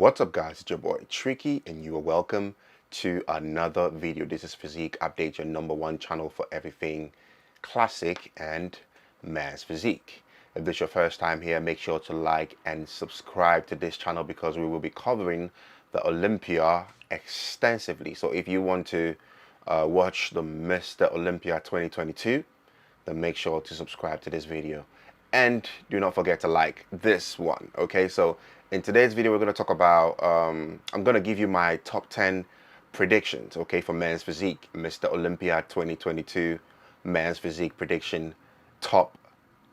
What's up guys, it's your boy Tricky and you are welcome to another video. This is Physique Update, your #1 channel for everything classic and man's physique. If this is your first time here, make sure to like and subscribe to this channel because we will be covering the Olympia extensively. So if you want to watch the Mr. Olympia 2022, then make sure to subscribe to this video. And do not forget to like this one, okay? So in today's video, we're going to talk about, I'm going to give you my top 10 predictions, okay, for men's physique, Mr. Olympia 2022 men's physique prediction top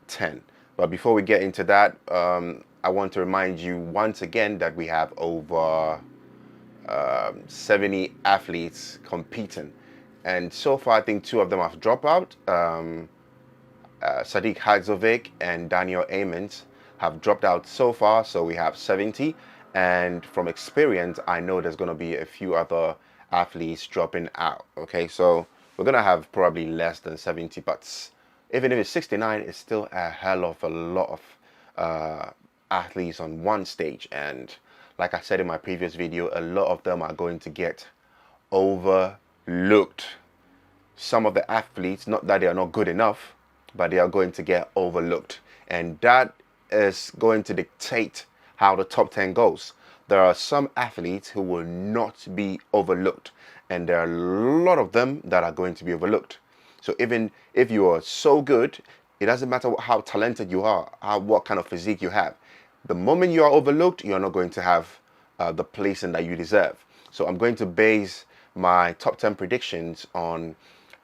10. But before we get into that, I want to remind you once again that we have over 70 athletes competing. And so far, I think 2 of them have dropped out. Sadiq Hadzovic and Daniel Amons have dropped out so far, so we have 70. And from experience, I know there's going to be a few other athletes dropping out. Okay, so we're going to have probably less than 70, but even if it's 69, it's still a hell of a lot of athletes on one stage. And like I said in my previous video, a lot of them are going to get overlooked. Some of the athletes, not that they are not good enough, but they are going to get overlooked. And that is going to dictate how the top 10 goes. There are some athletes who will not be overlooked, and there are a lot of them that are going to be overlooked. So even if you are so good, it doesn't matter how talented you are, what kind of physique you have. The moment you are overlooked, you are not going to have the placing that you deserve. So I'm going to base my top 10 predictions on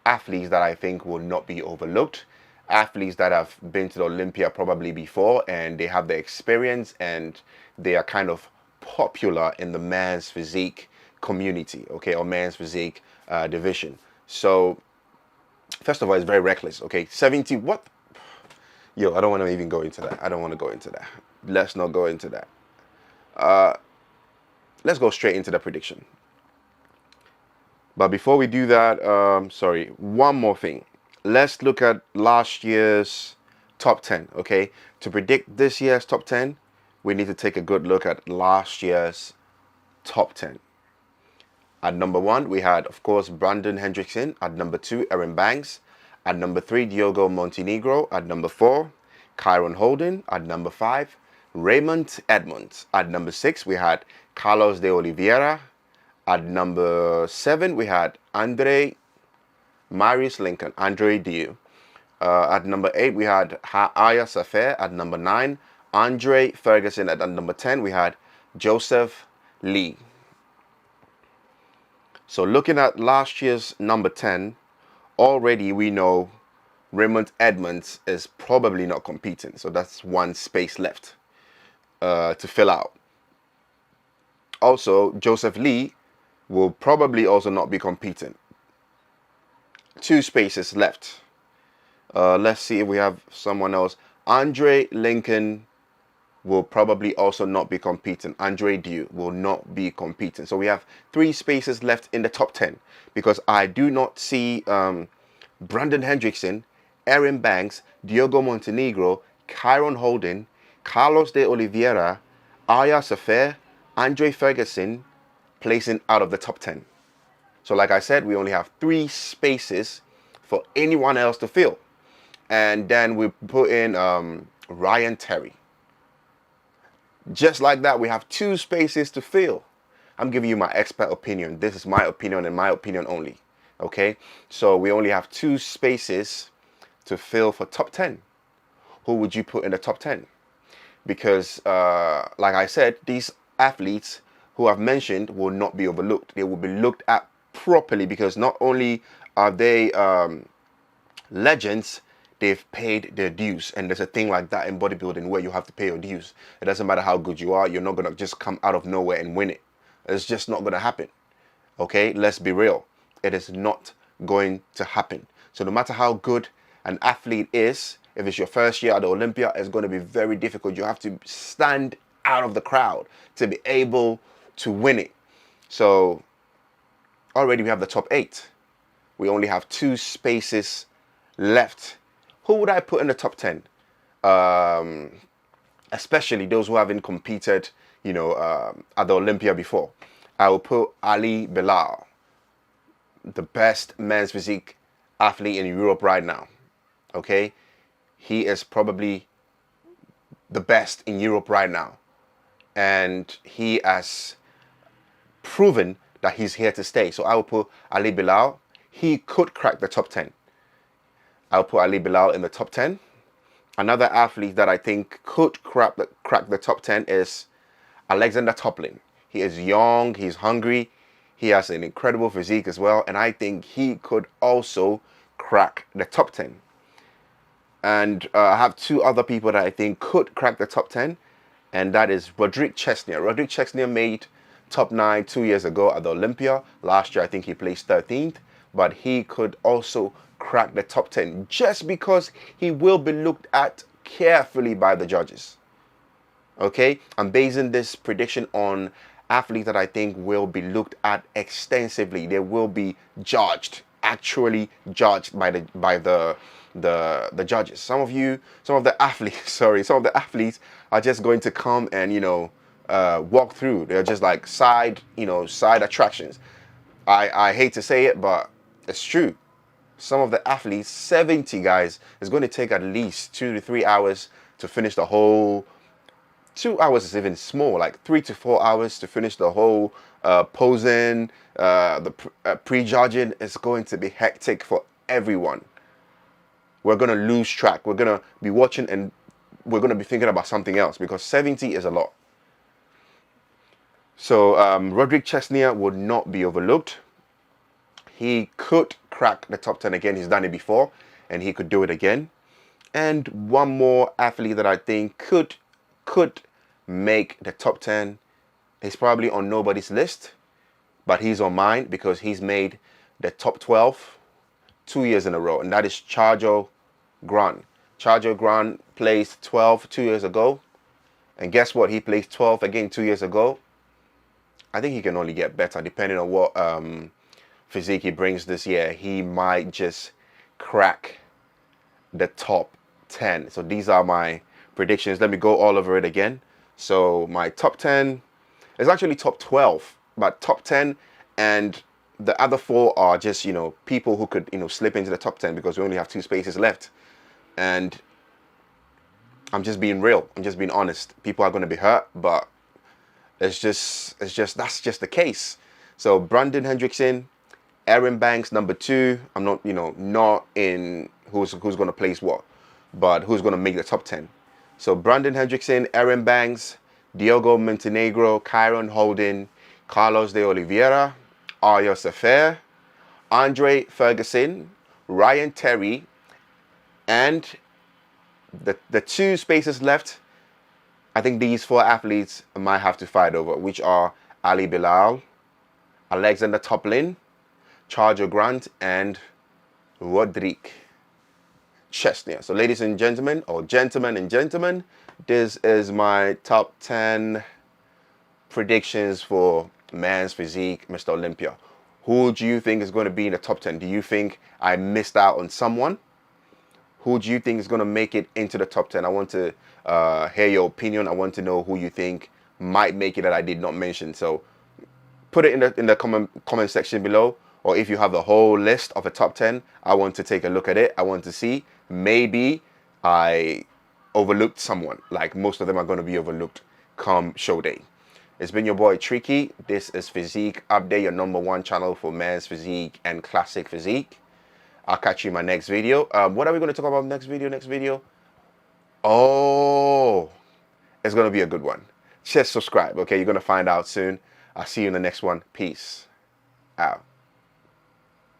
athletes that I think will not be overlooked, athletes that have been to the Olympia probably before and they have the experience and they are kind of popular in the man's physique community, okay, or man's physique division. So first of all, it's very reckless, okay? 70, what? Yo, I don't want to even go into that. I don't want to go into that. Let's not go into that. Let's go straight into the prediction. But before we do that, sorry, one more thing. Let's look at last year's top 10, okay? To predict this year's top 10, we need to take a good look at last year's top 10. At number 1, we had, of course, Brandon Hendrickson. At number 2, Aaron Banks. At number 3, Diogo Montenegro. At number 4, Kyron Holden. At number 5, Raymond Edmonds. At number 6, we had Carlos de Oliveira. At number 7, we had Marius Lincoln, Andre Dieu. At number 8, we had Aya Safer. At number 9, Andre Ferguson. At number 10, we had Joseph Lee. So looking at last year's number 10, already we know Raymond Edmonds is probably not competing. So that's one space left to fill out. Also, Joseph Lee will probably also not be competing. 2 spaces left. Let's see if we have someone else. Andre Lincoln will probably also not be competing. Andre Dieu will not be competing. So we have 3 spaces left in the top 10 because I do not see Brandon Hendrickson, Aaron Banks, Diogo Montenegro, Kyron Holden, Carlos de Oliveira, Aya Safer, Andre Ferguson placing out of the top 10. So like I said, we only have 3 spaces for anyone else to fill. And then we put in Ryan Terry. Just like that, we have 2 spaces to fill. I'm giving you my expert opinion. This is my opinion and my opinion only. Okay? So we only have 2 spaces to fill for top 10. Who would you put in the top 10? Because like I said, these athletes who I've mentioned will not be overlooked. They will be looked at properly because not only are they legends, they've paid their dues. And there's a thing like that in bodybuilding where you have to pay your dues. It doesn't matter how good you are. You're not going to just come out of nowhere and win it. It's just not going to happen. Okay, let's be real. It is not going to happen. So no matter how good an athlete is, if it's your first year at the Olympia, it's going to be very difficult. You have to stand out of the crowd to be able to win it. So already we have the top 8. We only have 2 spaces left. Who would I put in the top 10? Especially those who haven't competed at the Olympia before. I will put Ali Bilal, the best men's physique athlete in Europe right now. Okay, he is probably the best in Europe right now, and he has proven that he's here to stay. So I will put Ali Bilal. He could crack the top 10. I'll put Ali Bilal in the top 10. Another athlete that I think could crack the top 10 is Alexander Toplin. He is young, he's hungry, he has an incredible physique as well, and I think he could also crack the top 10. And I have two other people that I think could crack the top 10, and that is Roderick Chesnier. Roderick Chesnier made top 9 2 years ago at the Olympia. Last year, I think he placed 13th, but he could also crack the top 10 just because he will be looked at carefully by the judges. Okay, I'm basing this prediction on athletes that I think will be looked at extensively. They will be judged, actually judged by the judges. Some of the athletes are just going to come and walk through. They're just like side attractions. I hate to say it, but it's true. Some of the athletes, 70 guys, is going to take at least 2 to 3 hours to finish the whole. 2 hours is even small, like 3 to 4 hours to finish the whole posing, the pre-judging. Is going to be hectic for everyone. We're going to lose track. We're going to be watching and we're going to be thinking about something else because 70 is a lot. So Roderick Chesnier would not be overlooked. He could crack the top 10 again. He's done it before and he could do it again. And one more athlete that I think could make the top 10. He's probably on nobody's list, but he's on mine because he's made the top 12 2 years in a row, and that is Charjo Gran. Charjo Gran placed 12 2 years ago, and guess what? He placed 12 again 2 years ago. I think he can only get better depending on what physique he brings this year. He might just crack the top 10. So these are my predictions. Let me go all over it again. So my top 10 is actually top 12, but top 10 and the other 4 are just, people who could, slip into the top 10 because we only have 2 spaces left. And I'm just being real. I'm just being honest. People are going to be hurt, but that's just the case. So Brandon Hendrickson, Aaron Banks, number 2. I'm not, not in who's going to place what, but who's going to make the top 10. So Brandon Hendrickson, Aaron Banks, Diogo Montenegro, Kyron Holden, Carlos de Oliveira, Aryo Sefer, Andre Ferguson, Ryan Terry, and the 2 spaces left, I think these 4 athletes might have to fight over, which are Ali Bilal, Alexander Toplin, Charjo Grant, and Roderick Chesnier. So ladies and gentlemen, or gentlemen and gentlemen, this is my top 10 predictions for man's physique, Mr. Olympia. Who do you think is going to be in the top 10? Do you think I missed out on someone? Who do you think is going to make it into the top 10? I want to hear your opinion. I want to know who you think might make it that I did not mention. So put it in the comment section below. Or if you have the whole list of a top 10, I want to take a look at it. I want to see. Maybe I overlooked someone. Like most of them are going to be overlooked come show day. It's been your boy Tricky. This is Physique Update, your #1 channel for men's physique and classic physique. I'll catch you in my next video. What are we going to talk about next video? Oh, it's going to be a good one. Just subscribe, okay? You're going to find out soon. I'll see you in the next one. Peace out.